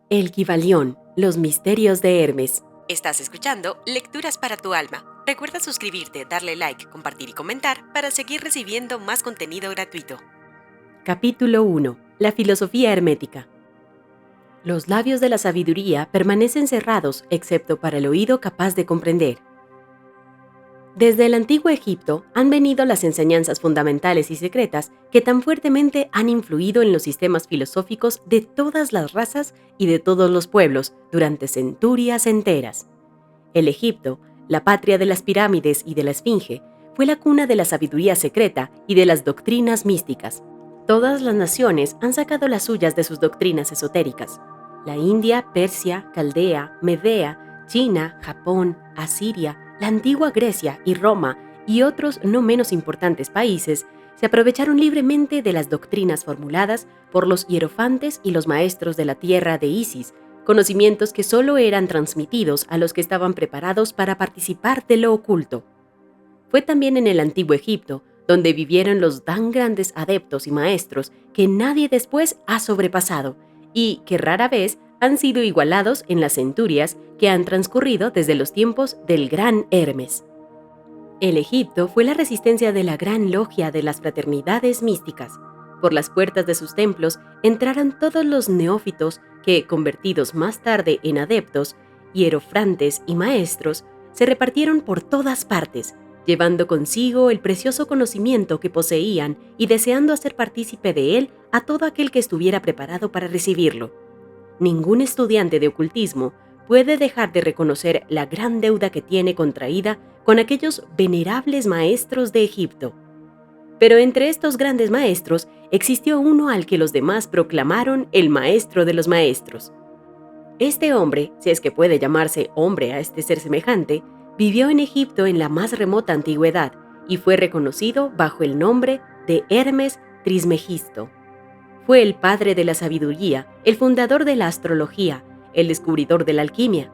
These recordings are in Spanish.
El Kybalión, los misterios de Hermes. Estás escuchando Lecturas para tu alma. Recuerda suscribirte, darle like, compartir y comentar para seguir recibiendo más contenido gratuito. Capítulo 1. La filosofía hermética. Los labios de la sabiduría permanecen cerrados excepto para el oído capaz de comprender. Desde el antiguo Egipto han venido las enseñanzas fundamentales y secretas que tan fuertemente han influido en los sistemas filosóficos de todas las razas y de todos los pueblos durante centurias enteras. El Egipto, la patria de las pirámides y de la Esfinge, fue la cuna de la sabiduría secreta y de las doctrinas místicas. Todas las naciones han sacado las suyas de sus doctrinas esotéricas. La India, Persia, Caldea, Medea, China, Japón, Asiria, la antigua Grecia y Roma y otros no menos importantes países se aprovecharon libremente de las doctrinas formuladas por los hierofantes y los maestros de la tierra de Isis, conocimientos que solo eran transmitidos a los que estaban preparados para participar de lo oculto. Fue también en el antiguo Egipto donde vivieron los tan grandes adeptos y maestros que nadie después ha sobrepasado y que rara vez han sido igualados en las centurias que han transcurrido desde los tiempos del gran Hermes. El Egipto fue la resistencia de la gran logia de las fraternidades místicas. Por las puertas de sus templos entraron todos los neófitos que, convertidos más tarde en adeptos, hierofrantes y maestros, se repartieron por todas partes, llevando consigo el precioso conocimiento que poseían y deseando hacer partícipe de él a todo aquel que estuviera preparado para recibirlo. Ningún estudiante de ocultismo puede dejar de reconocer la gran deuda que tiene contraída con aquellos venerables maestros de Egipto. Pero entre estos grandes maestros existió uno al que los demás proclamaron el maestro de los maestros. Este hombre, si es que puede llamarse hombre a este ser semejante, vivió en Egipto en la más remota antigüedad y fue reconocido bajo el nombre de Hermes Trismegisto. Fue el padre de la sabiduría, el fundador de la astrología, el descubridor de la alquimia.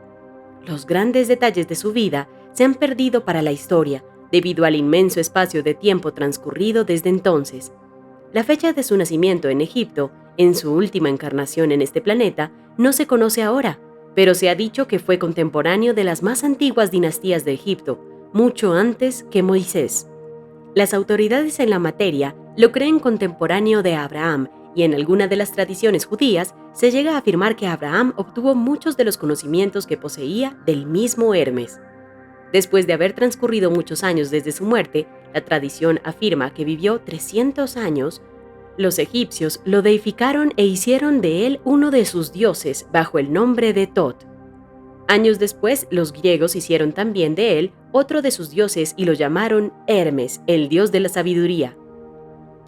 Los grandes detalles de su vida se han perdido para la historia, debido al inmenso espacio de tiempo transcurrido desde entonces. La fecha de su nacimiento en Egipto, en su última encarnación en este planeta, no se conoce ahora, pero se ha dicho que fue contemporáneo de las más antiguas dinastías de Egipto, mucho antes que Moisés. Las autoridades en la materia lo creen contemporáneo de Abraham, y en alguna de las tradiciones judías se llega a afirmar que Abraham obtuvo muchos de los conocimientos que poseía del mismo Hermes. Después de haber transcurrido muchos años desde su muerte, la tradición afirma que vivió 300 años. Los egipcios lo deificaron e hicieron de él uno de sus dioses bajo el nombre de Tot. Años después, los griegos hicieron también de él otro de sus dioses y lo llamaron Hermes, el dios de la sabiduría.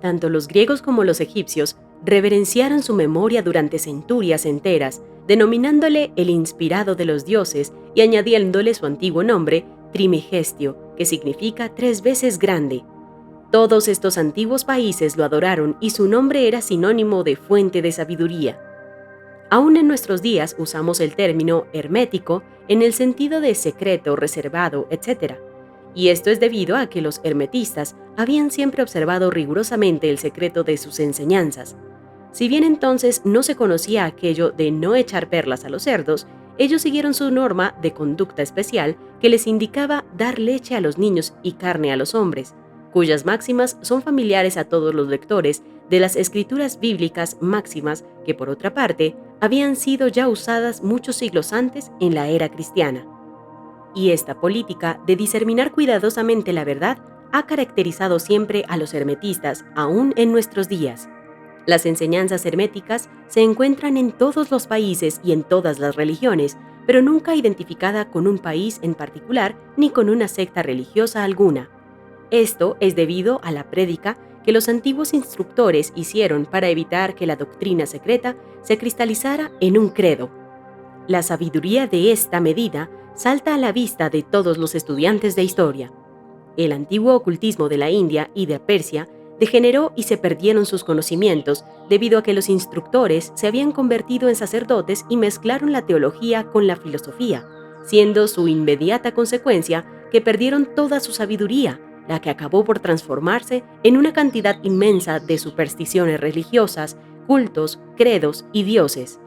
Tanto los griegos como los egipcios reverenciaron su memoria durante centurias enteras, denominándole el inspirado de los dioses y añadiéndole su antiguo nombre, Trimegestio, que significa 3 veces grande. Todos estos antiguos países lo adoraron y su nombre era sinónimo de fuente de sabiduría. Aún en nuestros días usamos el término hermético en el sentido de secreto, reservado, etc. Y esto es debido a que los hermetistas habían siempre observado rigurosamente el secreto de sus enseñanzas. Si bien entonces no se conocía aquello de no echar perlas a los cerdos, ellos siguieron su norma de conducta especial que les indicaba dar leche a los niños y carne a los hombres, cuyas máximas son familiares a todos los lectores de las escrituras bíblicas máximas que, por otra parte, habían sido ya usadas muchos siglos antes en la era cristiana. Y esta política de discerminar cuidadosamente la verdad ha caracterizado siempre a los hermetistas aún en nuestros días. Las enseñanzas herméticas se encuentran en todos los países y en todas las religiones, pero nunca identificada con un país en particular ni con una secta religiosa alguna. Esto es debido a la prédica que los antiguos instructores hicieron para evitar que la doctrina secreta se cristalizara en un credo. La sabiduría de esta medida salta a la vista de todos los estudiantes de historia. El antiguo ocultismo de la India y de Persia degeneró y se perdieron sus conocimientos debido a que los instructores se habían convertido en sacerdotes y mezclaron la teología con la filosofía, siendo su inmediata consecuencia que perdieron toda su sabiduría, la que acabó por transformarse en una cantidad inmensa de supersticiones religiosas, cultos, credos y dioses.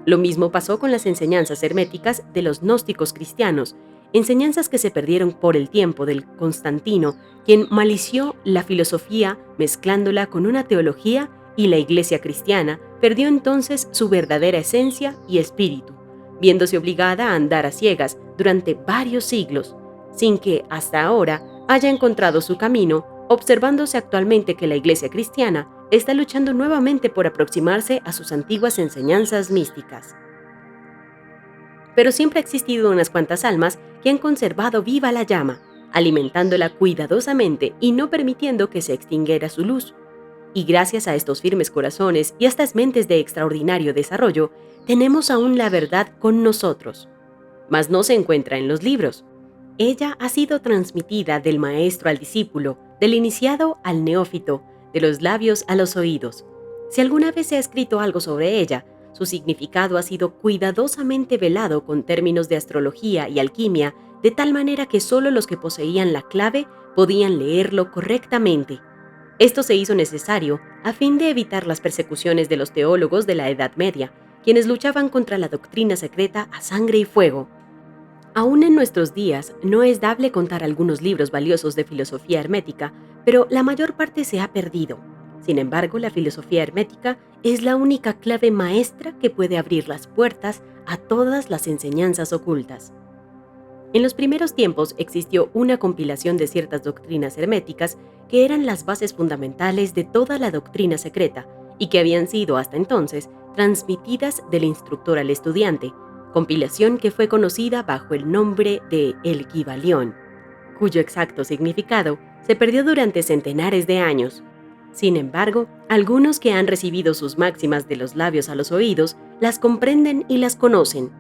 Lo mismo pasó con las enseñanzas herméticas de los gnósticos cristianos, enseñanzas que se perdieron por el tiempo del Constantino, quien malició la filosofía mezclándola con una teología, y la Iglesia cristiana perdió entonces su verdadera esencia y espíritu, viéndose obligada a andar a ciegas durante varios siglos, sin que hasta ahora haya encontrado su camino, observándose actualmente que la Iglesia cristiana está luchando nuevamente por aproximarse a sus antiguas enseñanzas místicas. Pero siempre ha existido unas cuantas almas que han conservado viva la llama, alimentándola cuidadosamente y no permitiendo que se extinguiera su luz. Y gracias a estos firmes corazones y a estas mentes de extraordinario desarrollo, tenemos aún la verdad con nosotros. Mas no se encuentra en los libros. Ella ha sido transmitida del maestro al discípulo, del iniciado al neófito, de los labios a los oídos. Si alguna vez se ha escrito algo sobre ella, su significado ha sido cuidadosamente velado con términos de astrología y alquimia, de tal manera que solo los que poseían la clave podían leerlo correctamente. Esto se hizo necesario a fin de evitar las persecuciones de los teólogos de la Edad Media, quienes luchaban contra la doctrina secreta a sangre y fuego. Aún en nuestros días no es dable contar algunos libros valiosos de filosofía hermética, pero la mayor parte se ha perdido. Sin embargo, la filosofía hermética es la única clave maestra que puede abrir las puertas a todas las enseñanzas ocultas. En los primeros tiempos existió una compilación de ciertas doctrinas herméticas que eran las bases fundamentales de toda la doctrina secreta y que habían sido hasta entonces transmitidas del instructor al estudiante, compilación que fue conocida bajo el nombre de El Kybalión, cuyo exacto significado se perdió durante centenares de años. Sin embargo, algunos que han recibido sus máximas de los labios a los oídos las comprenden y las conocen.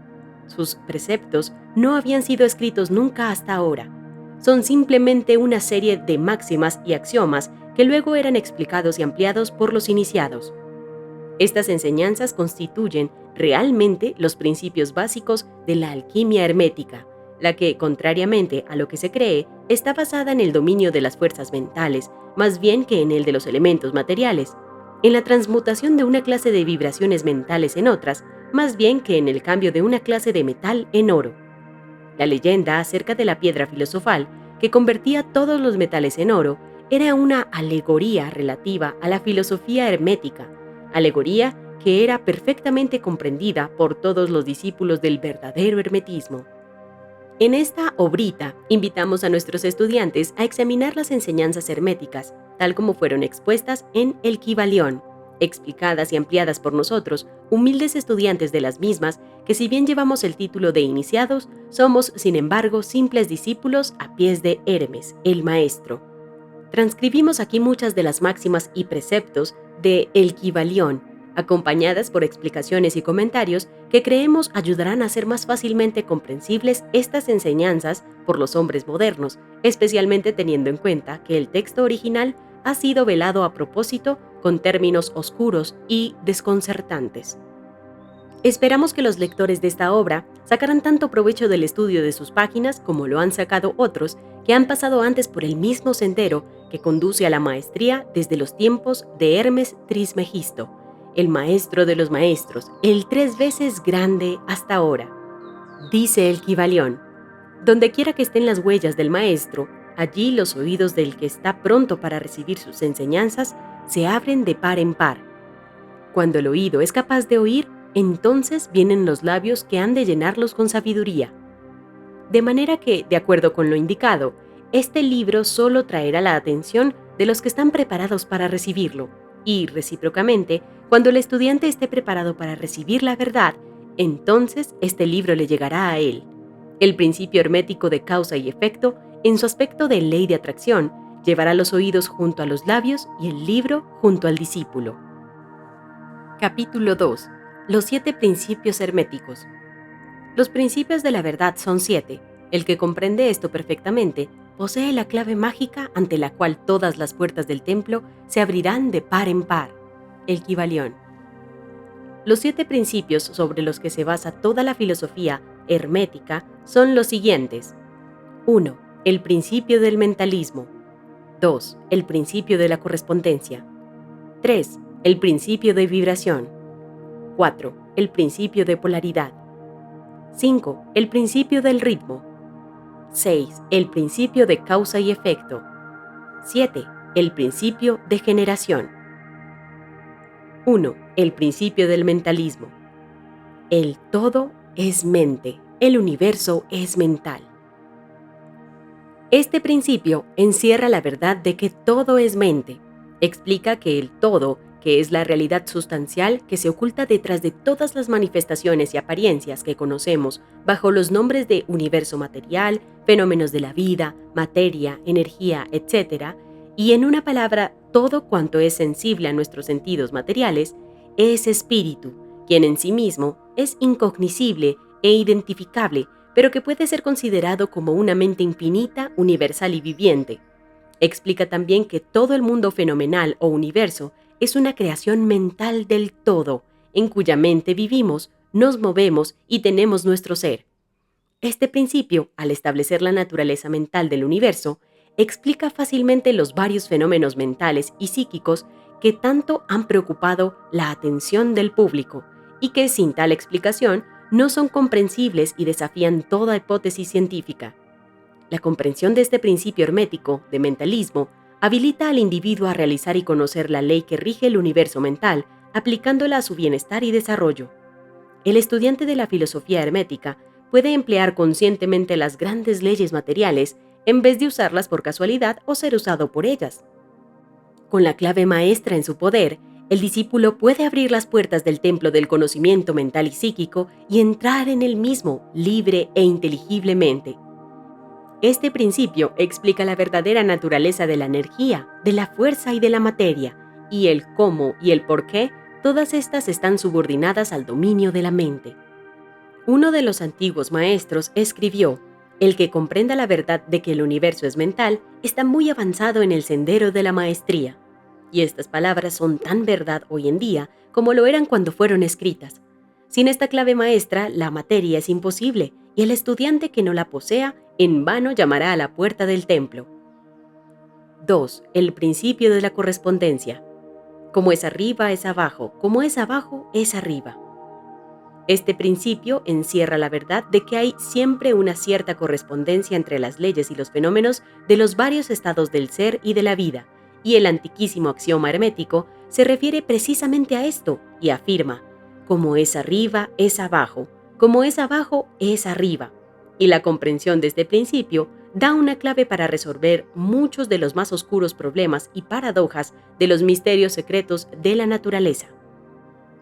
Sus preceptos no habían sido escritos nunca hasta ahora. Son simplemente una serie de máximas y axiomas que luego eran explicados y ampliados por los iniciados. Estas enseñanzas constituyen realmente los principios básicos de la alquimia hermética, la que, contrariamente a lo que se cree, está basada en el dominio de las fuerzas mentales, más bien que en el de los elementos materiales, en la transmutación de una clase de vibraciones mentales en otras, más bien que en el cambio de una clase de metal en oro. La leyenda acerca de la piedra filosofal, que convertía todos los metales en oro, era una alegoría relativa a la filosofía hermética, alegoría que era perfectamente comprendida por todos los discípulos del verdadero hermetismo. En esta obrita invitamos a nuestros estudiantes a examinar las enseñanzas herméticas, tal como fueron expuestas en El Kybalión, explicadas y ampliadas por nosotros, humildes estudiantes de las mismas, que si bien llevamos el título de iniciados, somos, sin embargo, simples discípulos a pies de Hermes, el maestro. Transcribimos aquí muchas de las máximas y preceptos de El Kybalión, acompañadas por explicaciones y comentarios que creemos ayudarán a hacer más fácilmente comprensibles estas enseñanzas por los hombres modernos, especialmente teniendo en cuenta que el texto original ha sido velado a propósito con términos oscuros y desconcertantes. Esperamos que los lectores de esta obra sacarán tanto provecho del estudio de sus páginas como lo han sacado otros que han pasado antes por el mismo sendero que conduce a la maestría desde los tiempos de Hermes Trismegisto, el maestro de los maestros, el 3 veces grande hasta ahora. Dice el Kybalión: donde quiera que estén las huellas del maestro, allí los oídos del que está pronto para recibir sus enseñanzas se abren de par en par. Cuando el oído es capaz de oír, entonces vienen los labios que han de llenarlos con sabiduría. De manera que, de acuerdo con lo indicado, este libro solo traerá la atención de los que están preparados para recibirlo, y, recíprocamente, cuando el estudiante esté preparado para recibir la verdad, entonces este libro le llegará a él. El principio hermético de causa y efecto, en su aspecto de ley de atracción, llevará los oídos junto a los labios y el libro junto al discípulo. Capítulo 2. Los 7 principios herméticos. Los principios de la verdad son 7. El que comprende esto perfectamente posee la clave mágica ante la cual todas las puertas del templo se abrirán de par en par. El Kybalión. Los 7 principios sobre los que se basa toda la filosofía hermética son los siguientes. 1. El principio del mentalismo. 2. El principio de la correspondencia. 3. El principio de vibración. 4. el principio de polaridad. 5. El principio del ritmo. 6. El principio de causa y efecto. 7. El principio de generación. 1. El principio del mentalismo. El todo es mente, el universo es mental. Este principio encierra la verdad de que todo es mente. Explica que el todo, que es la realidad sustancial que se oculta detrás de todas las manifestaciones y apariencias que conocemos bajo los nombres de universo material, fenómenos de la vida, materia, energía, etc., y en una palabra, todo cuanto es sensible a nuestros sentidos materiales, es espíritu, quien en sí mismo es incognoscible e identificable, pero que puede ser considerado como una mente infinita, universal y viviente. Explica también que todo el mundo fenomenal o universo es una creación mental del todo, en cuya mente vivimos, nos movemos y tenemos nuestro ser. Este principio, al establecer la naturaleza mental del universo, explica fácilmente los varios fenómenos mentales y psíquicos que tanto han preocupado la atención del público y que sin tal explicación no son comprensibles y desafían toda hipótesis científica. La comprensión de este principio hermético de mentalismo habilita al individuo a realizar y conocer la ley que rige el universo mental, aplicándola a su bienestar y desarrollo. El estudiante de la filosofía hermética puede emplear conscientemente las grandes leyes materiales en vez de usarlas por casualidad o ser usado por ellas. Con la clave maestra en su poder, el discípulo puede abrir las puertas del templo del conocimiento mental y psíquico y entrar en el mismo, libre e inteligiblemente. Este principio explica la verdadera naturaleza de la energía, de la fuerza y de la materia, y el cómo y el por qué todas estas están subordinadas al dominio de la mente. Uno de los antiguos maestros escribió: "El que comprenda la verdad de que el universo es mental está muy avanzado en el sendero de la maestría". Y estas palabras son tan verdad hoy en día como lo eran cuando fueron escritas. Sin esta clave maestra, la materia es imposible, y el estudiante que no la posea en vano llamará a la puerta del templo. 2. El principio de la correspondencia. Como es arriba, es abajo; como es abajo, es arriba. Este principio encierra la verdad de que hay siempre una cierta correspondencia entre las leyes y los fenómenos de los varios estados del ser y de la vida, y el antiquísimo axioma hermético se refiere precisamente a esto y afirma: como es arriba, es abajo; como es abajo, es arriba. Y la comprensión de este principio da una clave para resolver muchos de los más oscuros problemas y paradojas de los misterios secretos de la naturaleza.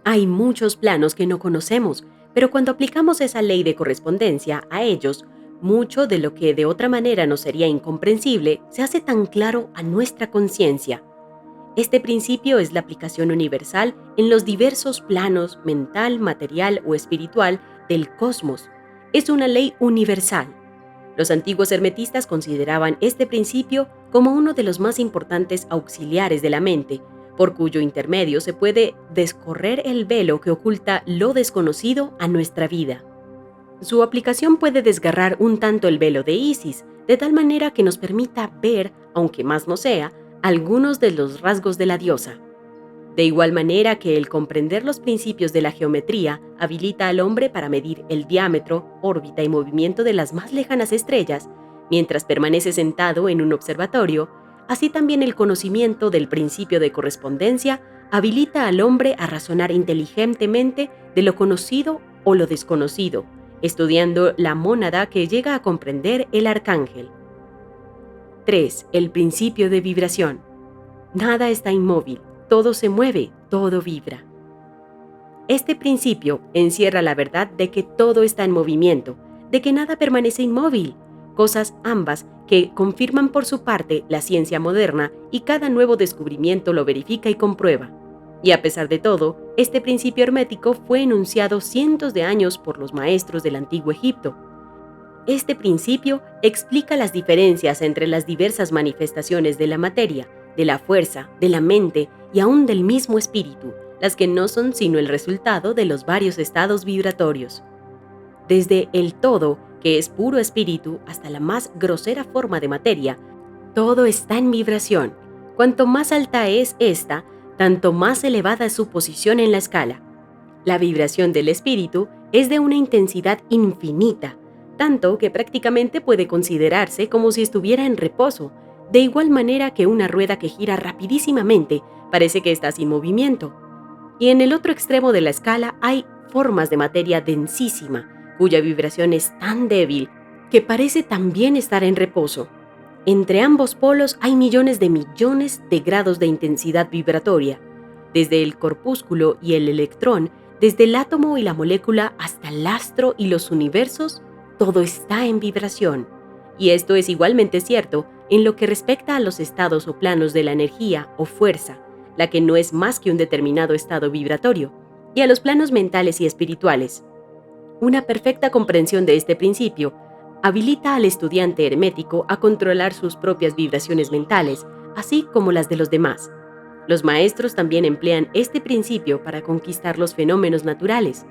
Hay muchos planos que no conocemos, pero cuando aplicamos esa ley de correspondencia a ellos, mucho de lo que de otra manera nos sería incomprensible se hace tan claro a nuestra conciencia. Este principio es la aplicación universal en los diversos planos mental, material o espiritual del cosmos. Es una ley universal. Los antiguos hermetistas consideraban este principio como uno de los más importantes auxiliares de la mente, por cuyo intermedio se puede descorrer el velo que oculta lo desconocido a nuestra vida. Su aplicación puede desgarrar un tanto el velo de Isis, de tal manera que nos permita ver, aunque más no sea, algunos de los rasgos de la diosa. De igual manera que el comprender los principios de la geometría habilita al hombre para medir el diámetro, órbita y movimiento de las más lejanas estrellas, mientras permanece sentado en un observatorio, así también el conocimiento del principio de correspondencia habilita al hombre a razonar inteligentemente de lo conocido o lo desconocido, estudiando la mónada que llega a comprender el arcángel. 3. El principio de vibración. Nada está inmóvil, todo se mueve, todo vibra. Este principio encierra la verdad de que todo está en movimiento, de que nada permanece inmóvil, cosas ambas que confirman por su parte la ciencia moderna y cada nuevo descubrimiento lo verifica y comprueba. Y a pesar de todo, este principio hermético fue enunciado cientos de años por los maestros del antiguo Egipto. Este principio explica las diferencias entre las diversas manifestaciones de la materia, de la fuerza, de la mente y aún del mismo espíritu, las que no son sino el resultado de los varios estados vibratorios. Desde el todo, que es puro espíritu, hasta la más grosera forma de materia, todo está en vibración. Cuanto más alta es esta, tanto más elevada es su posición en la escala. La vibración del espíritu es de una intensidad infinita, tanto que prácticamente puede considerarse como si estuviera en reposo, de igual manera que una rueda que gira rapidísimamente parece que está sin movimiento. Y en el otro extremo de la escala hay formas de materia densísima, cuya vibración es tan débil que parece también estar en reposo. Entre ambos polos hay millones de grados de intensidad vibratoria, desde el corpúsculo y el electrón, desde el átomo y la molécula hasta el astro y los universos, todo está en vibración. Y esto es igualmente cierto en lo que respecta a los estados o planos de la energía o fuerza, la que no es más que un determinado estado vibratorio, y a los planos mentales y espirituales. Una perfecta comprensión de este principio habilita al estudiante hermético a controlar sus propias vibraciones mentales, así como las de los demás. Los maestros también emplean este principio para conquistar los fenómenos naturales.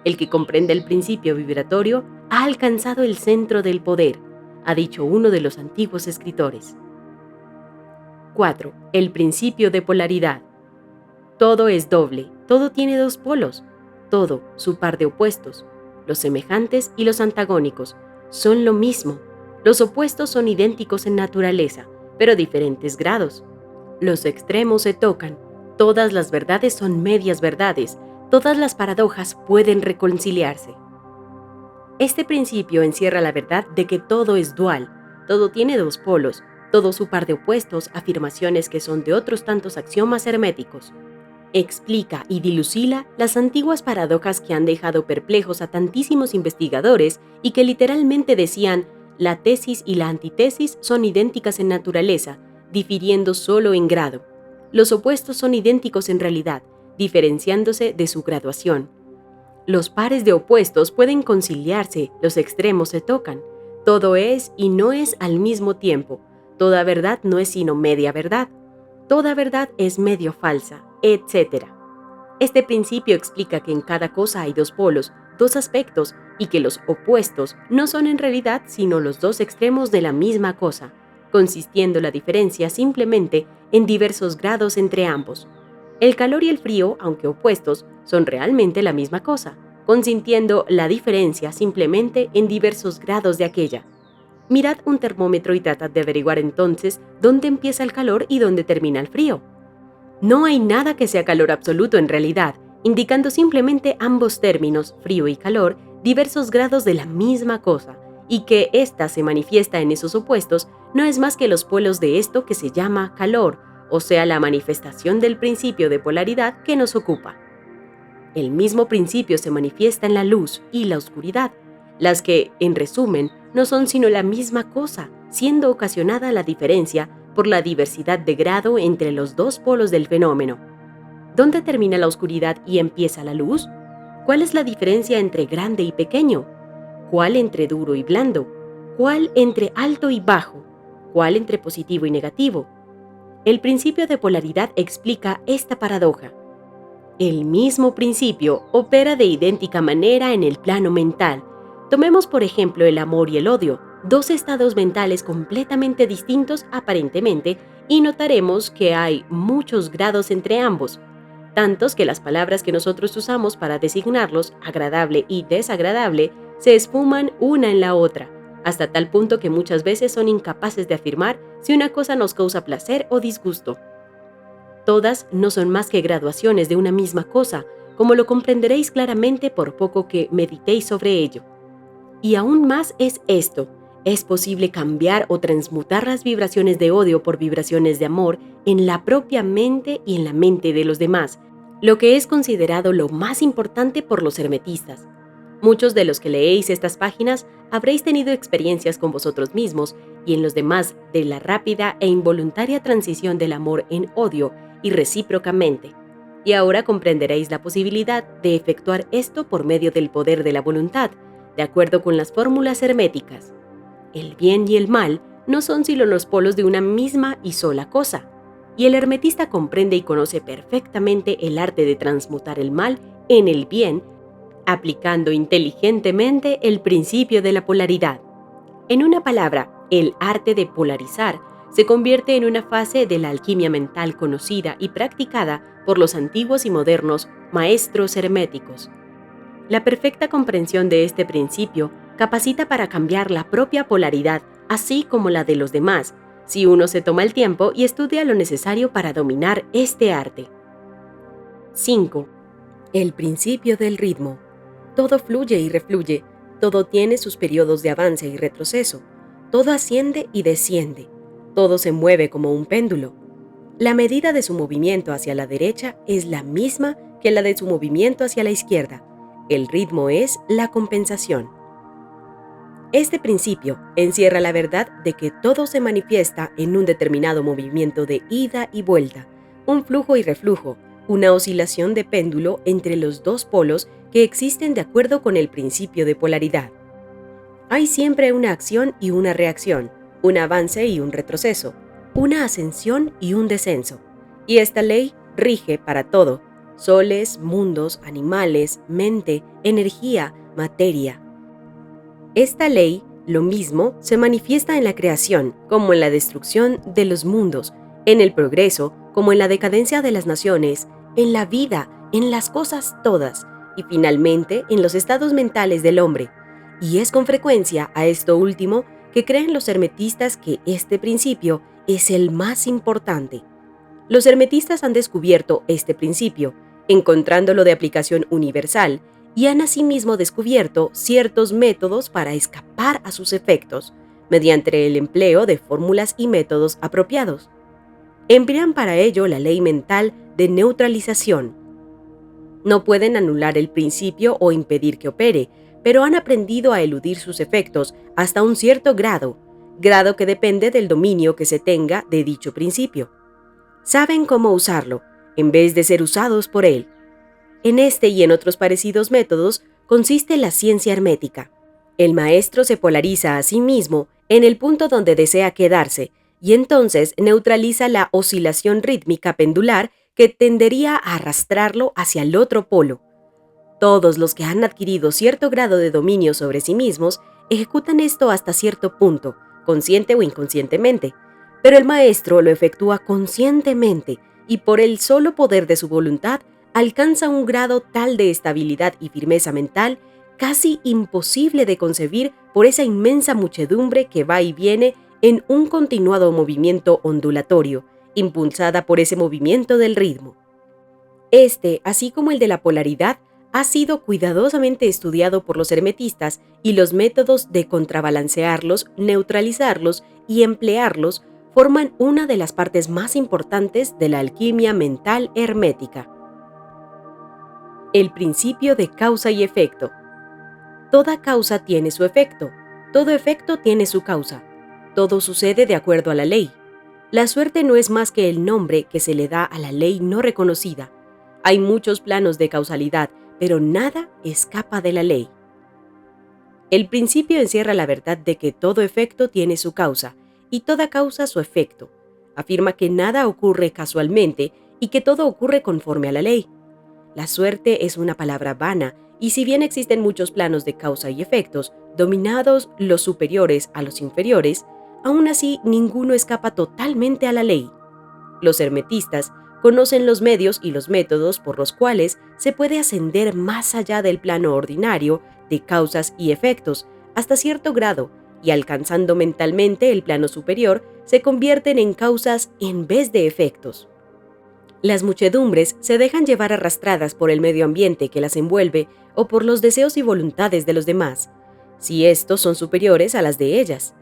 El que comprende el principio vibratorio ha alcanzado el centro del poder, ha dicho uno de los antiguos escritores. 4. El principio de polaridad. Todo es doble, todo tiene dos polos, todo su par de opuestos. Los semejantes y los antagónicos son lo mismo. Los opuestos son idénticos en naturaleza, pero diferentes grados. Los extremos se tocan. Todas las verdades son medias verdades. Todas las paradojas pueden reconciliarse. Este principio encierra la verdad de que todo es dual, todo tiene dos polos, todo su par de opuestos, afirmaciones que son de otros tantos axiomas herméticos. Explica y dilucila las antiguas paradojas que han dejado perplejos a tantísimos investigadores y que literalmente decían: la tesis y la antítesis son idénticas en naturaleza, difiriendo solo en grado. Los opuestos son idénticos en realidad, diferenciándose de su graduación. Los pares de opuestos pueden conciliarse, los extremos se tocan. Todo es y no es al mismo tiempo. Toda verdad no es sino media verdad. Toda verdad es medio falsa, etc. Este principio explica que en cada cosa hay dos polos, dos aspectos, y que los opuestos no son en realidad sino los dos extremos de la misma cosa, consistiendo la diferencia simplemente en diversos grados entre ambos. El calor y el frío, aunque opuestos, son realmente la misma cosa, consintiendo la diferencia simplemente en diversos grados de aquella. Mirad un termómetro y tratad de averiguar entonces dónde empieza el calor y dónde termina el frío. No hay nada que sea calor absoluto en realidad, indicando simplemente ambos términos, frío y calor, diversos grados de la misma cosa, y que ésta se manifiesta en esos opuestos no es más que los polos de esto que se llama calor, o sea, la manifestación del principio de polaridad que nos ocupa. El mismo principio se manifiesta en la luz y la oscuridad, las que, en resumen, no son sino la misma cosa, siendo ocasionada la diferencia por la diversidad de grado entre los dos polos del fenómeno. ¿Dónde termina la oscuridad y empieza la luz? ¿Cuál es la diferencia entre grande y pequeño? ¿Cuál entre duro y blando? ¿Cuál entre alto y bajo? ¿Cuál entre positivo y negativo? El principio de polaridad explica esta paradoja. El mismo principio opera de idéntica manera en el plano mental. Tomemos por ejemplo el amor y el odio, dos estados mentales completamente distintos aparentemente, y notaremos que hay muchos grados entre ambos, tantos que las palabras que nosotros usamos para designarlos, agradable y desagradable, se esfuman una en la otra, hasta tal punto que muchas veces son incapaces de afirmar si una cosa nos causa placer o disgusto. Todas no son más que graduaciones de una misma cosa, como lo comprenderéis claramente por poco que meditéis sobre ello. Y aún más es esto: es posible cambiar o transmutar las vibraciones de odio por vibraciones de amor en la propia mente y en la mente de los demás, lo que es considerado lo más importante por los hermetistas. Muchos de los que leéis estas páginas habréis tenido experiencias con vosotros mismos y en los demás de la rápida e involuntaria transición del amor en odio y recíprocamente. Y ahora comprenderéis la posibilidad de efectuar esto por medio del poder de la voluntad, de acuerdo con las fórmulas herméticas. El bien y el mal no son sino los polos de una misma y sola cosa, y el hermetista comprende y conoce perfectamente el arte de transmutar el mal en el bien, aplicando inteligentemente el principio de la polaridad. En una palabra, el arte de polarizar se convierte en una fase de la alquimia mental conocida y practicada por los antiguos y modernos maestros herméticos. La perfecta comprensión de este principio capacita para cambiar la propia polaridad, así como la de los demás, si uno se toma el tiempo y estudia lo necesario para dominar este arte. 5. El principio del ritmo. Todo fluye y refluye, todo tiene sus periodos de avance y retroceso, todo asciende y desciende, todo se mueve como un péndulo. La medida de su movimiento hacia la derecha es la misma que la de su movimiento hacia la izquierda. El ritmo es la compensación. Este principio encierra la verdad de que todo se manifiesta en un determinado movimiento de ida y vuelta, un flujo y reflujo, una oscilación de péndulo entre los dos polos que existen de acuerdo con el principio de polaridad. Hay siempre una acción y una reacción, un avance y un retroceso, una ascensión y un descenso. Y esta ley rige para todo: soles, mundos, animales, mente, energía, materia. Esta ley, lo mismo, se manifiesta en la creación como en la destrucción de los mundos, en el progreso como en la decadencia de las naciones, en la vida, en las cosas todas y finalmente en los estados mentales del hombre. Y es con frecuencia a esto último que creen los hermetistas que este principio es el más importante. Los hermetistas han descubierto este principio, encontrándolo de aplicación universal, y han asimismo descubierto ciertos métodos para escapar a sus efectos, mediante el empleo de fórmulas y métodos apropiados. Emplean para ello la ley mental de neutralización. No pueden anular el principio o impedir que opere, pero han aprendido a eludir sus efectos hasta un cierto grado que depende del dominio que se tenga de dicho principio. Saben cómo usarlo, en vez de ser usados por él. En este y en otros parecidos métodos consiste la ciencia hermética. El maestro se polariza a sí mismo en el punto donde desea quedarse, y entonces neutraliza la oscilación rítmica pendular que tendería a arrastrarlo hacia el otro polo. Todos los que han adquirido cierto grado de dominio sobre sí mismos ejecutan esto hasta cierto punto, consciente o inconscientemente, pero el maestro lo efectúa conscientemente y por el solo poder de su voluntad alcanza un grado tal de estabilidad y firmeza mental casi imposible de concebir por esa inmensa muchedumbre que va y viene en un continuado movimiento ondulatorio, impulsada por ese movimiento del ritmo. Este, así como el de la polaridad, ha sido cuidadosamente estudiado por los hermetistas y los métodos de contrabalancearlos, neutralizarlos y emplearlos forman una de las partes más importantes de la alquimia mental hermética. El principio de causa y efecto. Toda causa tiene su efecto, todo efecto tiene su causa, todo sucede de acuerdo a la ley. La suerte no es más que el nombre que se le da a la ley no reconocida. Hay muchos planos de causalidad, pero nada escapa de la ley. El principio encierra la verdad de que todo efecto tiene su causa y toda causa su efecto. Afirma que nada ocurre casualmente y que todo ocurre conforme a la ley. La suerte es una palabra vana, y si bien existen muchos planos de causa y efectos, dominados los superiores a los inferiores, aún así ninguno escapa totalmente a la ley. Los hermetistas conocen los medios y los métodos por los cuales se puede ascender más allá del plano ordinario de causas y efectos, hasta cierto grado, y alcanzando mentalmente el plano superior, se convierten en causas en vez de efectos. Las muchedumbres se dejan llevar arrastradas por el medio ambiente que las envuelve o por los deseos y voluntades de los demás, si estos son superiores a las de ellas.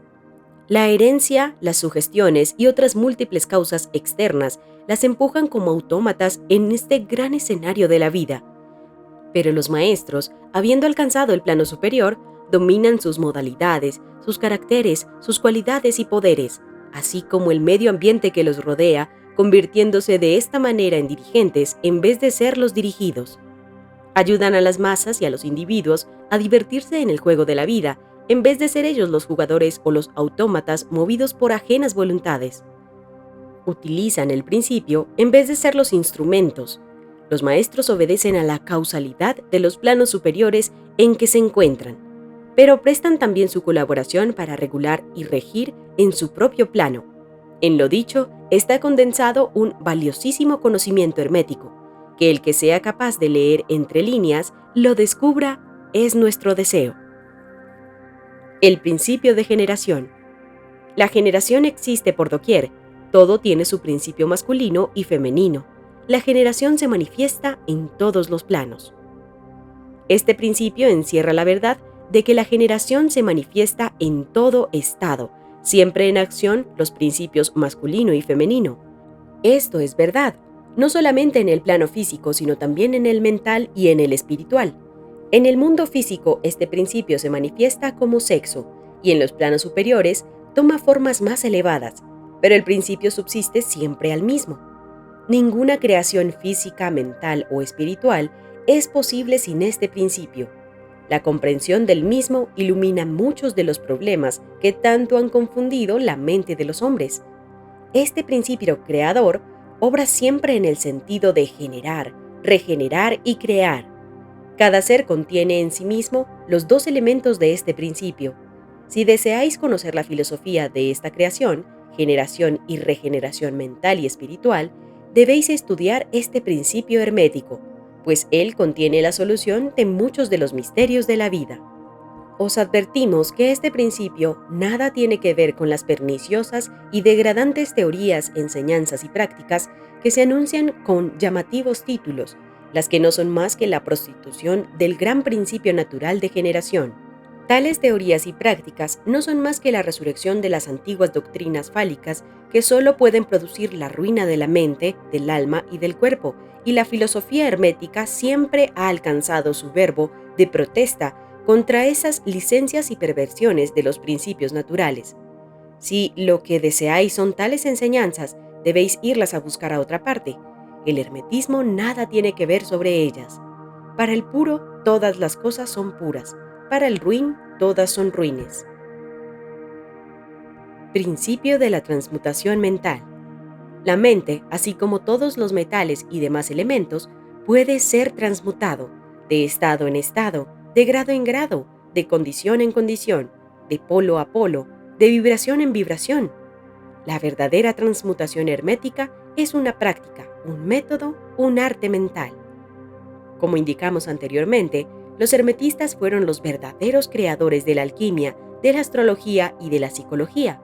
La herencia, las sugestiones y otras múltiples causas externas las empujan como autómatas en este gran escenario de la vida. Pero los maestros, habiendo alcanzado el plano superior, dominan sus modalidades, sus caracteres, sus cualidades y poderes, así como el medio ambiente que los rodea, convirtiéndose de esta manera en dirigentes en vez de ser los dirigidos. Ayudan a las masas y a los individuos a divertirse en el juego de la vida, en vez de ser ellos los jugadores o los autómatas movidos por ajenas voluntades. Utilizan el principio en vez de ser los instrumentos. Los maestros obedecen a la causalidad de los planos superiores en que se encuentran, pero prestan también su colaboración para regular y regir en su propio plano. En lo dicho está condensado un valiosísimo conocimiento hermético, que el que sea capaz de leer entre líneas lo descubra es nuestro deseo. El principio de generación. La generación existe por doquier, todo tiene su principio masculino y femenino. La generación se manifiesta en todos los planos. Este principio encierra la verdad de que la generación se manifiesta en todo estado, siempre en acción los principios masculino y femenino. Esto es verdad, no solamente en el plano físico, sino también en el mental y en el espiritual. En el mundo físico, este principio se manifiesta como sexo, y en los planos superiores toma formas más elevadas, pero el principio subsiste siempre al mismo. Ninguna creación física, mental o espiritual es posible sin este principio. La comprensión del mismo ilumina muchos de los problemas que tanto han confundido la mente de los hombres. Este principio creador obra siempre en el sentido de generar, regenerar y crear. Cada ser contiene en sí mismo los dos elementos de este principio. Si deseáis conocer la filosofía de esta creación, generación y regeneración mental y espiritual, debéis estudiar este principio hermético, pues él contiene la solución de muchos de los misterios de la vida. Os advertimos que este principio nada tiene que ver con las perniciosas y degradantes teorías, enseñanzas y prácticas que se anuncian con llamativos títulos, las que no son más que la prostitución del gran principio natural de generación. Tales teorías y prácticas no son más que la resurrección de las antiguas doctrinas fálicas que solo pueden producir la ruina de la mente, del alma y del cuerpo, y la filosofía hermética siempre ha alcanzado su verbo de protesta contra esas licencias y perversiones de los principios naturales. Si lo que deseáis son tales enseñanzas, debéis irlas a buscar a otra parte. El hermetismo nada tiene que ver sobre ellas. Para el puro, todas las cosas son puras. Para el ruin, todas son ruines. Principio de la transmutación mental. La mente, así como todos los metales y demás elementos, puede ser transmutado, de estado en estado, de grado en grado, de condición en condición, de polo a polo, de vibración en vibración. La verdadera transmutación hermética es una práctica, un método, un arte mental. Como indicamos anteriormente, los hermetistas fueron los verdaderos creadores de la alquimia, de la astrología y de la psicología,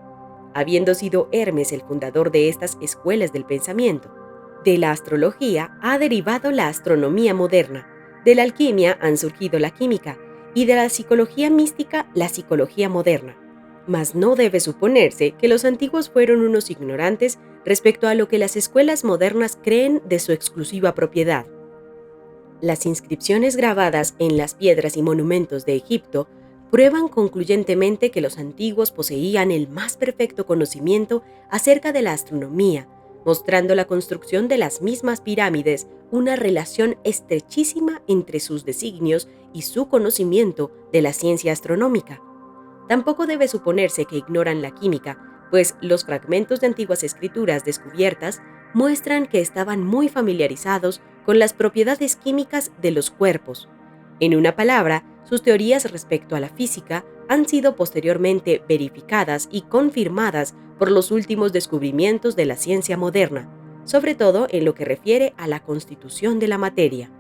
habiendo sido Hermes el fundador de estas escuelas del pensamiento. De la astrología ha derivado la astronomía moderna, de la alquimia han surgido la química y de la psicología mística la psicología moderna. Mas no debe suponerse que los antiguos fueron unos ignorantes respecto a lo que las escuelas modernas creen de su exclusiva propiedad. Las inscripciones grabadas en las piedras y monumentos de Egipto prueban concluyentemente que los antiguos poseían el más perfecto conocimiento acerca de la astronomía, mostrando la construcción de las mismas pirámides una relación estrechísima entre sus designios y su conocimiento de la ciencia astronómica. Tampoco debe suponerse que ignoran la química, pues los fragmentos de antiguas escrituras descubiertas muestran que estaban muy familiarizados con las propiedades químicas de los cuerpos. En una palabra, sus teorías respecto a la física han sido posteriormente verificadas y confirmadas por los últimos descubrimientos de la ciencia moderna, sobre todo en lo que refiere a la constitución de la materia.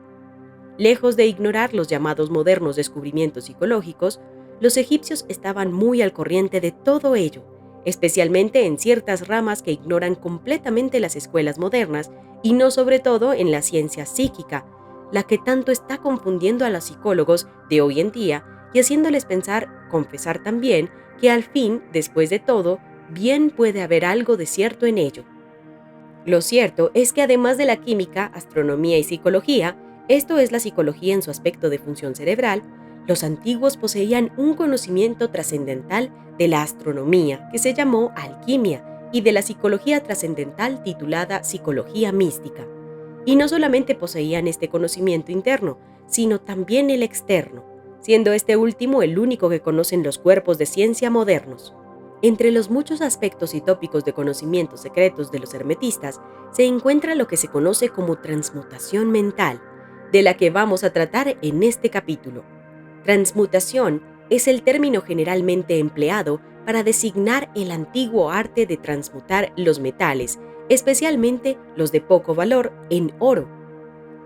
Lejos de ignorar los llamados modernos descubrimientos psicológicos, los egipcios estaban muy al corriente de todo ello, especialmente en ciertas ramas que ignoran completamente las escuelas modernas y no sobre todo en la ciencia psíquica, la que tanto está confundiendo a los psicólogos de hoy en día y haciéndoles confesar también que al fin, después de todo, bien puede haber algo de cierto en ello. Lo cierto es que además de la química, astronomía y psicología, esto es la psicología en su aspecto de función cerebral, los antiguos poseían un conocimiento trascendental de la astronomía, que se llamó alquimia, y de la psicología trascendental titulada psicología mística. Y no solamente poseían este conocimiento interno, sino también el externo, siendo este último el único que conocen los cuerpos de ciencia modernos. Entre los muchos aspectos y tópicos de conocimientos secretos de los hermetistas, se encuentra lo que se conoce como transmutación mental, de la que vamos a tratar en este capítulo. Transmutación es el término generalmente empleado para designar el antiguo arte de transmutar los metales, especialmente los de poco valor, en oro.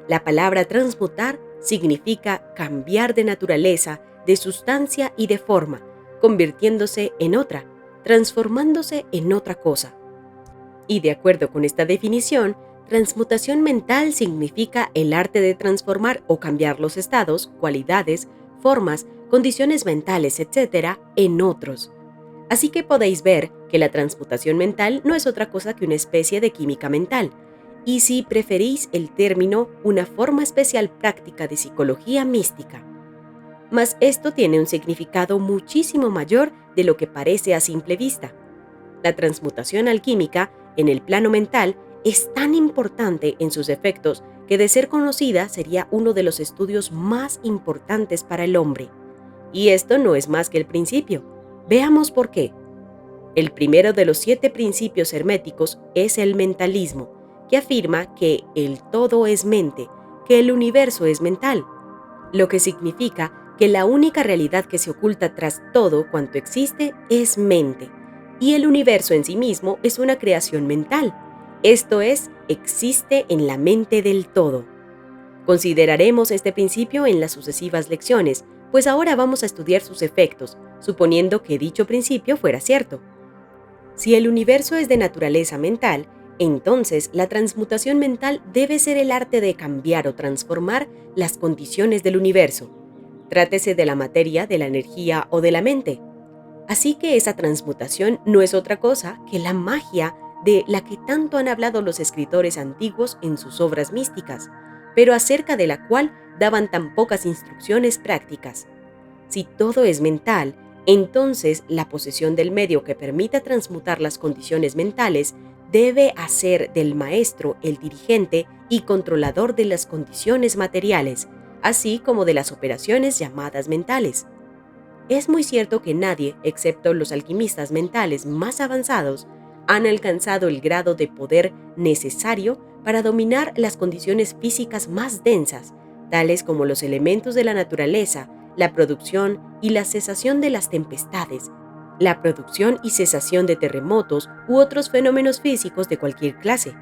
La palabra transmutar significa cambiar de naturaleza, de sustancia y de forma, convirtiéndose en otra, transformándose en otra cosa. Y de acuerdo con esta definición, transmutación mental significa el arte de transformar o cambiar los estados, cualidades, formas, condiciones mentales, etc., en otros. Así que podéis ver que la transmutación mental no es otra cosa que una especie de química mental, y si preferís el término, una forma especial práctica de psicología mística. Mas esto tiene un significado muchísimo mayor de lo que parece a simple vista. La transmutación alquímica, en el plano mental, es tan importante en sus efectos que de ser conocida sería uno de los estudios más importantes para el hombre. Y esto no es más que el principio. Veamos por qué. El primero de los 7 principios herméticos es el mentalismo, que afirma que el todo es mente, que el universo es mental, lo que significa que la única realidad que se oculta tras todo cuanto existe es mente, y el universo en sí mismo es una creación mental, esto es, existe en la mente del todo. Consideraremos este principio en las sucesivas lecciones, pues ahora vamos a estudiar sus efectos, suponiendo que dicho principio fuera cierto. Si el universo es de naturaleza mental, entonces la transmutación mental debe ser el arte de cambiar o transformar las condiciones del universo. Trátese de la materia, de la energía o de la mente. Así que esa transmutación no es otra cosa que la magia de la que tanto han hablado los escritores antiguos en sus obras místicas, pero acerca de la cual daban tan pocas instrucciones prácticas. Si todo es mental, entonces la posesión del medio que permita transmutar las condiciones mentales debe hacer del maestro el dirigente y controlador de las condiciones materiales, así como de las operaciones llamadas mentales. Es muy cierto que nadie, excepto los alquimistas mentales más avanzados, han alcanzado el grado de poder necesario para dominar las condiciones físicas más densas, tales como los elementos de la naturaleza, la producción y la cesación de las tempestades, la producción y cesación de terremotos u otros fenómenos físicos de cualquier clase.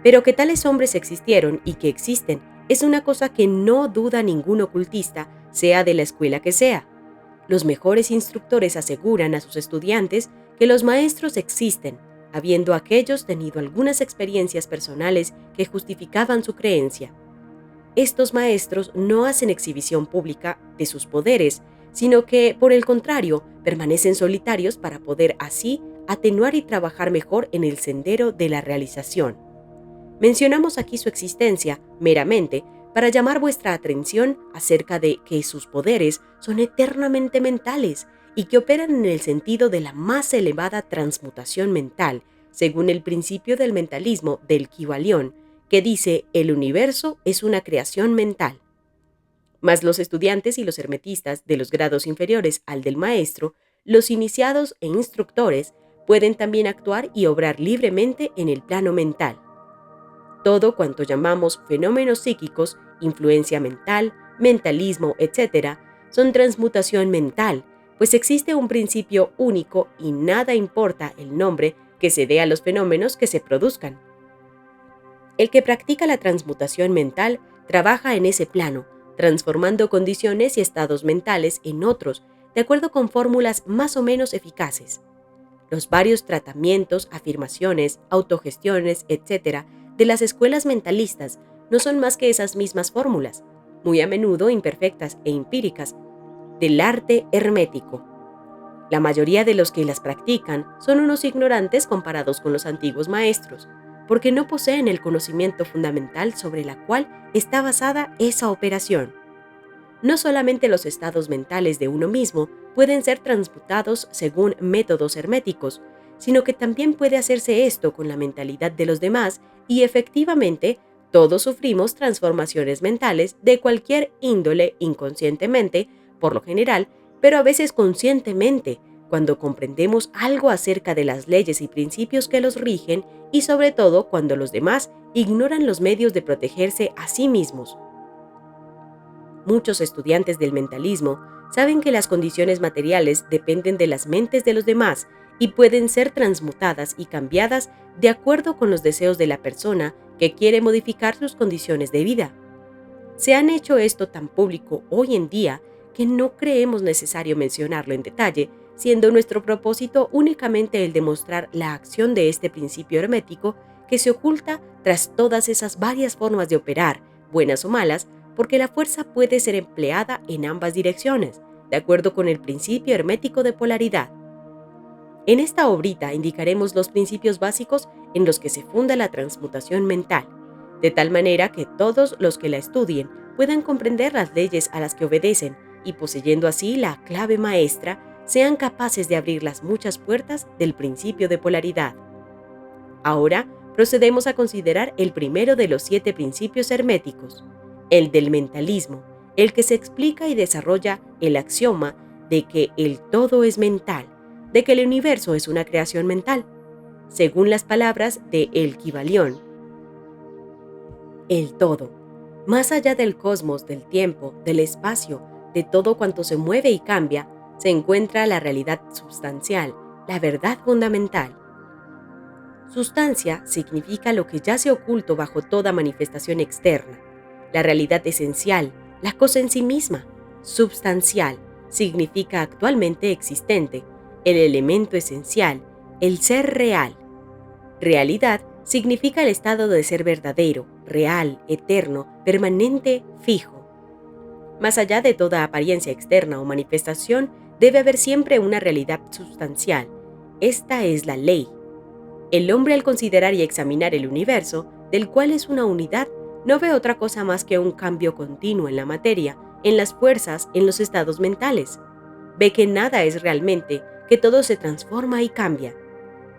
Pero que tales hombres existieron y que existen es una cosa que no duda ningún ocultista, sea de la escuela que sea. Los mejores instructores aseguran a sus estudiantes que los maestros existen, habiendo aquellos tenido algunas experiencias personales que justificaban su creencia. Estos maestros no hacen exhibición pública de sus poderes, sino que, por el contrario, permanecen solitarios para poder así atenuar y trabajar mejor en el sendero de la realización. Mencionamos aquí su existencia meramente para llamar vuestra atención acerca de que sus poderes son eternamente mentales y que operan en el sentido de la más elevada transmutación mental, según el principio del mentalismo del Kybalión, que dice el universo es una creación mental. Mas los estudiantes y los hermetistas de los grados inferiores al del maestro, los iniciados e instructores, pueden también actuar y obrar libremente en el plano mental. Todo cuanto llamamos fenómenos psíquicos, influencia mental, mentalismo, etc., son transmutación mental, pues existe un principio único y nada importa el nombre que se dé a los fenómenos que se produzcan. El que practica la transmutación mental trabaja en ese plano, transformando condiciones y estados mentales en otros, de acuerdo con fórmulas más o menos eficaces. Los varios tratamientos, afirmaciones, autogestiones, etc., de las escuelas mentalistas no son más que esas mismas fórmulas, muy a menudo imperfectas e empíricas, del arte hermético. La mayoría de los que las practican son unos ignorantes comparados con los antiguos maestros, porque no poseen el conocimiento fundamental sobre la cual está basada esa operación. No solamente los estados mentales de uno mismo pueden ser transmutados según métodos herméticos, sino que también puede hacerse esto con la mentalidad de los demás y efectivamente todos sufrimos transformaciones mentales de cualquier índole inconscientemente, por lo general, pero a veces conscientemente, cuando comprendemos algo acerca de las leyes y principios que los rigen y sobre todo cuando los demás ignoran los medios de protegerse a sí mismos. Muchos estudiantes del mentalismo saben que las condiciones materiales dependen de las mentes de los demás y pueden ser transmutadas y cambiadas de acuerdo con los deseos de la persona que quiere modificar sus condiciones de vida. Se han hecho esto tan público hoy en día que no creemos necesario mencionarlo en detalle, siendo nuestro propósito únicamente el de mostrar la acción de este principio hermético que se oculta tras todas esas varias formas de operar, buenas o malas, porque la fuerza puede ser empleada en ambas direcciones, de acuerdo con el principio hermético de polaridad. En esta obrita indicaremos los principios básicos en los que se funda la transmutación mental, de tal manera que todos los que la estudien puedan comprender las leyes a las que obedecen y, poseyendo así la clave maestra, sean capaces de abrir las muchas puertas del principio de polaridad. Ahora procedemos a considerar el primero de los 7 principios herméticos, el del mentalismo, el que se explica y desarrolla el axioma de que el todo es mental, de que el universo es una creación mental. Según las palabras de El Kybalión, el todo, más allá del cosmos, del tiempo, del espacio, de todo cuanto se mueve y cambia, se encuentra la realidad substancial, la verdad fundamental. Sustancia significa lo que yace oculto bajo toda manifestación externa, la realidad esencial, la cosa en sí misma. Substancial significa actualmente existente, el elemento esencial, el ser real. Realidad significa el estado de ser verdadero, real, eterno, permanente, fijo. Más allá de toda apariencia externa o manifestación, debe haber siempre una realidad sustancial. Esta es la ley. El hombre, al considerar y examinar el universo, del cual es una unidad, no ve otra cosa más que un cambio continuo en la materia, en las fuerzas, en los estados mentales. Ve que nada es realmente, que todo se transforma y cambia.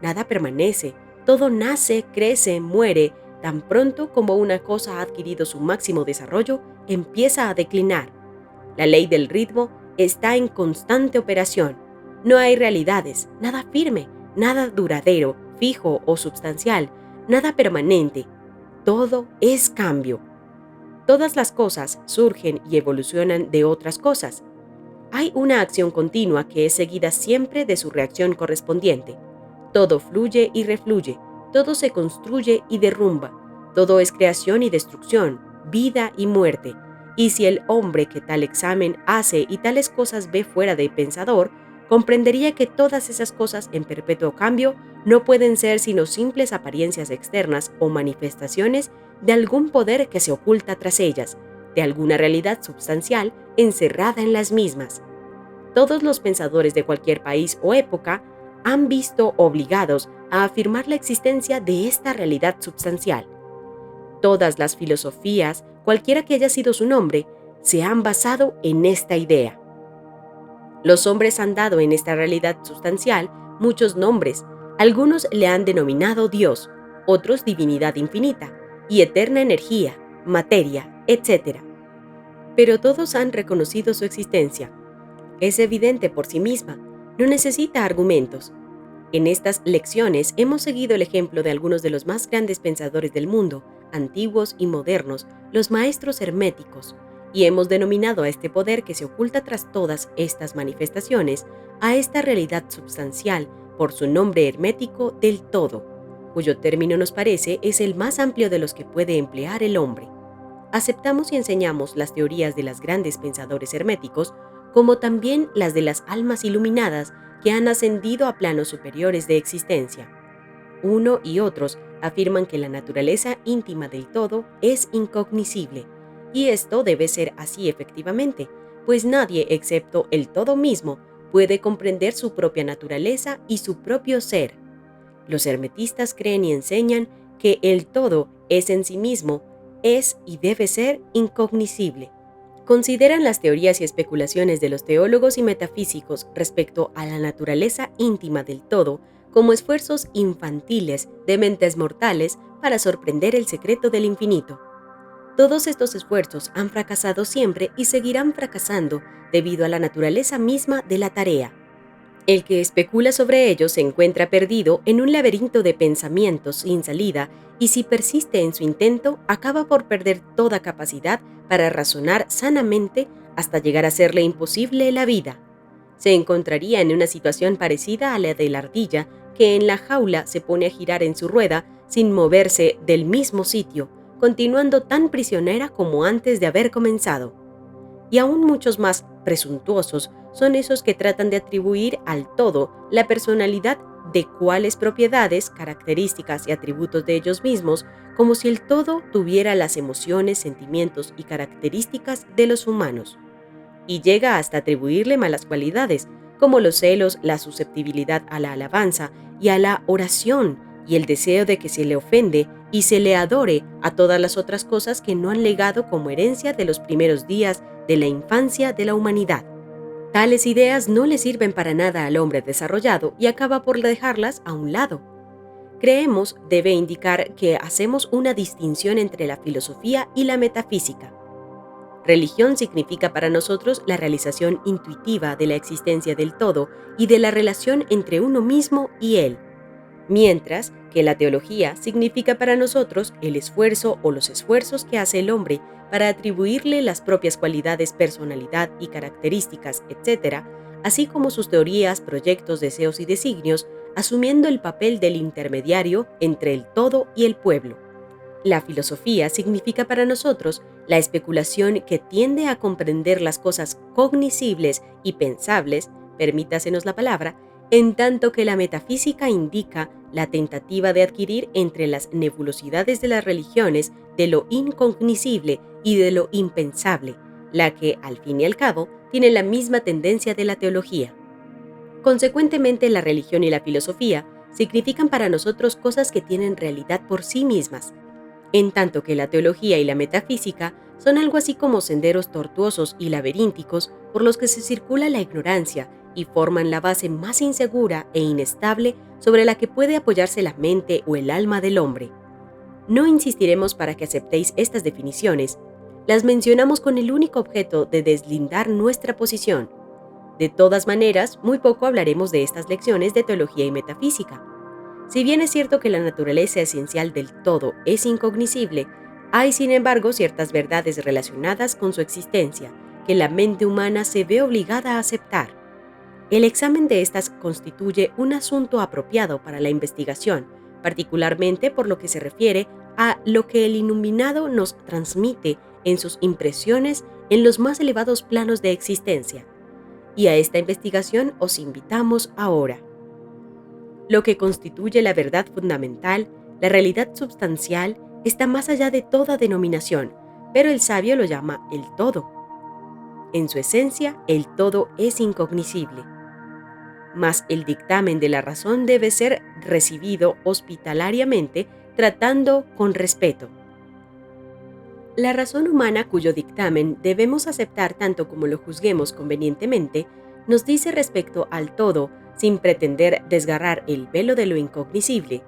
Nada permanece, todo nace, crece, muere, tan pronto como una cosa ha adquirido su máximo desarrollo, empieza a declinar. La ley del ritmo está en constante operación. No hay realidades, nada firme, nada duradero, fijo o substancial, nada permanente. Todo es cambio. Todas las cosas surgen y evolucionan de otras cosas. Hay una acción continua que es seguida siempre de su reacción correspondiente. Todo fluye y refluye, todo se construye y derrumba, todo es creación y destrucción, vida y muerte. Y si el hombre que tal examen hace y tales cosas ve fuera de pensador, comprendería que todas esas cosas en perpetuo cambio no pueden ser sino simples apariencias externas o manifestaciones de algún poder que se oculta tras ellas, de alguna realidad substancial encerrada en las mismas. Todos los pensadores de cualquier país o época han visto obligados a afirmar la existencia de esta realidad substancial. Todas las filosofías, cualquiera que haya sido su nombre, se han basado en esta idea. Los hombres han dado en esta realidad sustancial muchos nombres. Algunos le han denominado Dios, otros divinidad infinita y eterna energía, materia, etc. Pero todos han reconocido su existencia. Es evidente por sí misma, no necesita argumentos. En estas lecciones hemos seguido el ejemplo de algunos de los más grandes pensadores del mundo, antiguos y modernos, los maestros herméticos, y hemos denominado a este poder que se oculta tras todas estas manifestaciones, a esta realidad substancial, por su nombre hermético del todo, cuyo término nos parece es el más amplio de los que puede emplear el hombre. Aceptamos y enseñamos las teorías de los grandes pensadores herméticos, como también las de las almas iluminadas que han ascendido a planos superiores de existencia. Uno y otros afirman que la naturaleza íntima del todo es incognoscible, y esto debe ser así efectivamente, pues nadie excepto el todo mismo puede comprender su propia naturaleza y su propio ser. Los hermetistas creen y enseñan que el todo es en sí mismo, es y debe ser incognoscible. Consideran las teorías y especulaciones de los teólogos y metafísicos respecto a la naturaleza íntima del todo como esfuerzos infantiles de mentes mortales para sorprender el secreto del infinito. Todos estos esfuerzos han fracasado siempre y seguirán fracasando debido a la naturaleza misma de la tarea. El que especula sobre ello se encuentra perdido en un laberinto de pensamientos sin salida y si persiste en su intento acaba por perder toda capacidad para razonar sanamente hasta llegar a serle imposible la vida. Se encontraría en una situación parecida a la de la ardilla que en la jaula se pone a girar en su rueda sin moverse del mismo sitio, continuando tan prisionera como antes de haber comenzado. Y aún muchos más presuntuosos son esos que tratan de atribuir al todo la personalidad de cuáles propiedades, características y atributos de ellos mismos, como si el todo tuviera las emociones, sentimientos y características de los humanos. Y llega hasta atribuirle malas cualidades, como los celos, la susceptibilidad a la alabanza y a la oración, y el deseo de que se le ofende y se le adore a todas las otras cosas que no han legado como herencia de los primeros días de la infancia de la humanidad. Tales ideas no le sirven para nada al hombre desarrollado y acaba por dejarlas a un lado. Creemos debe indicar que hacemos una distinción entre la filosofía y la metafísica. Religión significa para nosotros la realización intuitiva de la existencia del todo y de la relación entre uno mismo y él, mientras que la teología significa para nosotros el esfuerzo o los esfuerzos que hace el hombre para atribuirle las propias cualidades, personalidad y características, etc., así como sus teorías, proyectos, deseos y designios, asumiendo el papel del intermediario entre el todo y el pueblo. La filosofía significa para nosotros la especulación que tiende a comprender las cosas cognoscibles y pensables, permítasenos la palabra, en tanto que la metafísica indica la tentativa de adquirir entre las nebulosidades de las religiones de lo incognoscible y de lo impensable, la que, al fin y al cabo, tiene la misma tendencia de la teología. Consecuentemente, la religión y la filosofía significan para nosotros cosas que tienen realidad por sí mismas, en tanto que la teología y la metafísica son algo así como senderos tortuosos y laberínticos por los que se circula la ignorancia y forman la base más insegura e inestable sobre la que puede apoyarse la mente o el alma del hombre. No insistiremos para que aceptéis estas definiciones, las mencionamos con el único objeto de deslindar nuestra posición. De todas maneras, muy poco hablaremos de estas lecciones de teología y metafísica. Si bien es cierto que la naturaleza esencial del todo es incognoscible, hay sin embargo ciertas verdades relacionadas con su existencia que la mente humana se ve obligada a aceptar. El examen de estas constituye un asunto apropiado para la investigación, particularmente por lo que se refiere a lo que el iluminado nos transmite en sus impresiones en los más elevados planos de existencia. Y a esta investigación os invitamos ahora. Lo que constituye la verdad fundamental, la realidad substancial, está más allá de toda denominación, pero el sabio lo llama el todo. En su esencia, el todo es incognoscible. Mas el dictamen de la razón debe ser recibido hospitalariamente, tratando con respeto. La razón humana, cuyo dictamen debemos aceptar tanto como lo juzguemos convenientemente, nos dice respecto al todo, sin pretender desgarrar el velo de lo incognoscible.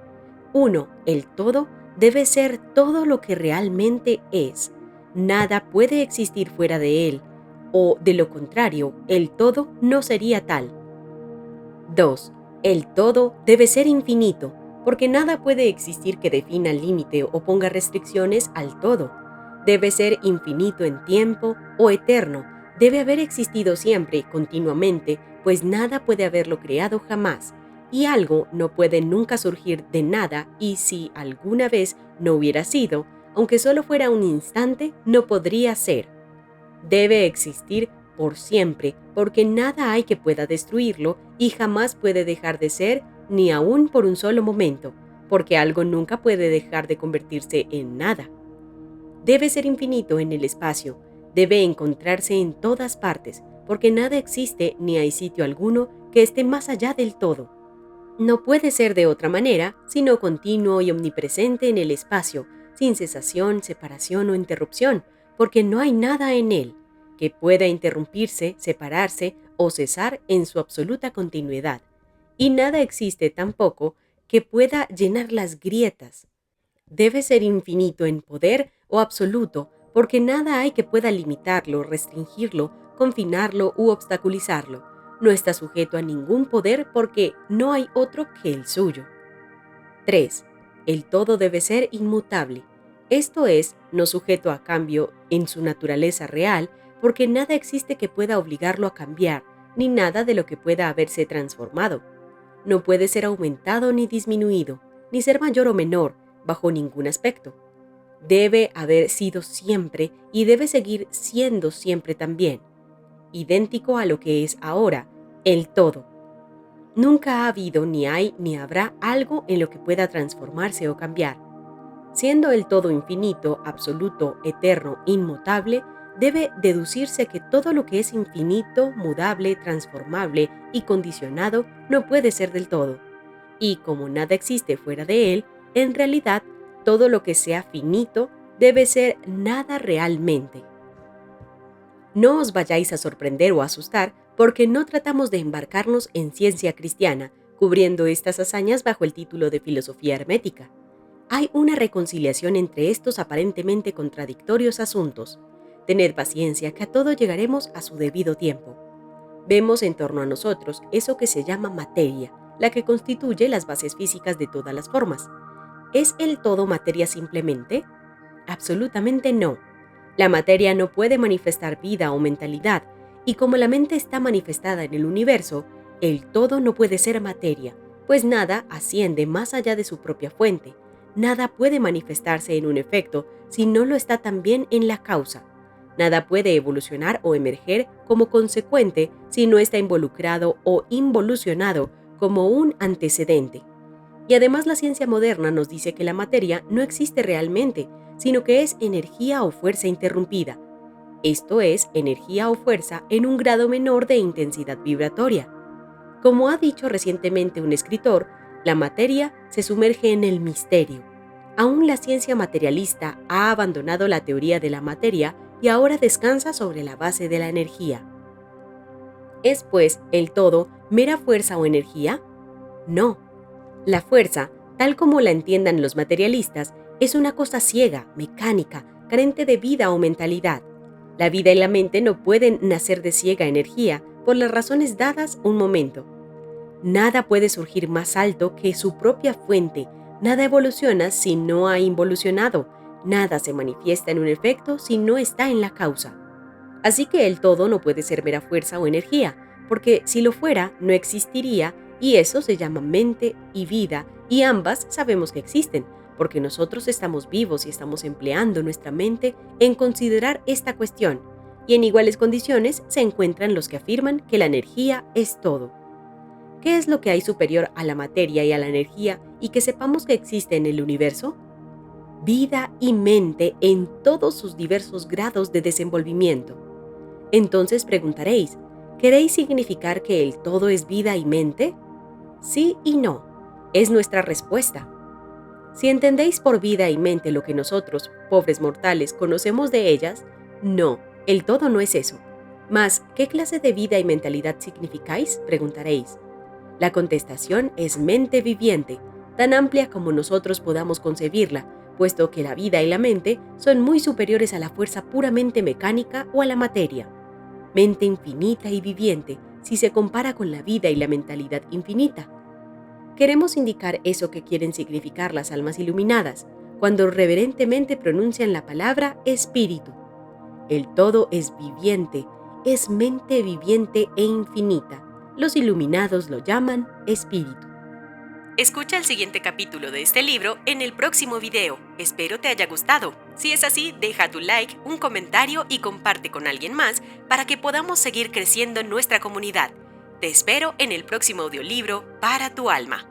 1. El todo debe ser todo lo que realmente es. Nada puede existir fuera de él, o de lo contrario, el todo no sería tal. 2. El todo debe ser infinito, porque nada puede existir que defina el límite o ponga restricciones al todo. Debe ser infinito en tiempo o eterno, debe haber existido siempre, continuamente, pues nada puede haberlo creado jamás, y algo no puede nunca surgir de nada, y si alguna vez no hubiera sido, aunque solo fuera un instante, no podría ser. Debe existir por siempre, porque nada hay que pueda destruirlo y jamás puede dejar de ser, ni aún por un solo momento, porque algo nunca puede dejar de convertirse en nada. Debe ser infinito en el espacio, debe encontrarse en todas partes, porque nada existe ni hay sitio alguno que esté más allá del todo. No puede ser de otra manera, sino continuo y omnipresente en el espacio, sin cesación, separación o interrupción, porque no hay nada en él que pueda interrumpirse, separarse o cesar en su absoluta continuidad, y nada existe tampoco que pueda llenar las grietas. Debe ser infinito en poder o absoluto, porque nada hay que pueda limitarlo, restringirlo, confinarlo u obstaculizarlo, No está sujeto a ningún poder porque no hay otro que el suyo. 3. El todo debe ser inmutable, esto es, no sujeto a cambio en su naturaleza real, porque nada existe que pueda obligarlo a cambiar, ni nada de lo que pueda haberse transformado. No puede ser aumentado ni disminuido, ni ser mayor o menor, bajo ningún aspecto. Debe haber sido siempre y debe seguir siendo siempre también, idéntico a lo que es ahora, el todo. Nunca ha habido, ni hay, ni habrá algo en lo que pueda transformarse o cambiar. Siendo el todo infinito, absoluto, eterno, inmutable, debe deducirse que todo lo que es infinito, mudable, transformable y condicionado no puede ser del todo. Y como nada existe fuera de él, en realidad, todo lo que sea finito debe ser nada realmente. No os vayáis a sorprender o asustar porque no tratamos de embarcarnos en ciencia cristiana, cubriendo estas hazañas bajo el título de filosofía hermética. Hay una reconciliación entre estos aparentemente contradictorios asuntos. Tened paciencia, que a todo llegaremos a su debido tiempo. Vemos en torno a nosotros eso que se llama materia, la que constituye las bases físicas de todas las formas. ¿Es el todo materia simplemente? Absolutamente no. La materia no puede manifestar vida o mentalidad, y como la mente está manifestada en el universo, el todo no puede ser materia, pues nada asciende más allá de su propia fuente. Nada puede manifestarse en un efecto si no lo está también en la causa. Nada puede evolucionar o emerger como consecuente si no está involucrado o involucionado como un antecedente. Y además la ciencia moderna nos dice que la materia no existe realmente, sino que es energía o fuerza interrumpida. Esto es, energía o fuerza en un grado menor de intensidad vibratoria. Como ha dicho recientemente un escritor, la materia se sumerge en el misterio. Aún la ciencia materialista ha abandonado la teoría de la materia y ahora descansa sobre la base de la energía. ¿Es pues el todo mera fuerza o energía? No. La fuerza, tal como la entiendan los materialistas, es una cosa ciega, mecánica, carente de vida o mentalidad. La vida y la mente no pueden nacer de ciega energía por las razones dadas un momento. Nada puede surgir más alto que su propia fuente, nada evoluciona si no ha involucionado, nada se manifiesta en un efecto si no está en la causa. Así que el todo no puede ser mera fuerza o energía, porque si lo fuera no existiría, y eso se llama mente y vida, y ambas sabemos que existen, porque nosotros estamos vivos y estamos empleando nuestra mente en considerar esta cuestión, y en iguales condiciones se encuentran los que afirman que la energía es todo. ¿Qué es lo que hay superior a la materia y a la energía y que sepamos que existe en el universo? Vida y mente en todos sus diversos grados de desenvolvimiento. Entonces preguntaréis, ¿queréis significar que el todo es vida y mente? Sí y no, es nuestra respuesta. Si entendéis por vida y mente lo que nosotros, pobres mortales, conocemos de ellas, no, el todo no es eso. Mas, ¿qué clase de vida y mentalidad significáis? Preguntaréis. La contestación es mente viviente, tan amplia como nosotros podamos concebirla, puesto que la vida y la mente son muy superiores a la fuerza puramente mecánica o a la materia. Mente infinita y viviente si se compara con la vida y la mentalidad infinita. Queremos indicar eso que quieren significar las almas iluminadas cuando reverentemente pronuncian la palabra espíritu. El todo es viviente, es mente viviente e infinita. Los iluminados lo llaman espíritu. Escucha el siguiente capítulo de este libro en el próximo video. Espero te haya gustado. Si es así, deja tu like, un comentario y comparte con alguien más para que podamos seguir creciendo en nuestra comunidad. Te espero en el próximo audiolibro para tu alma.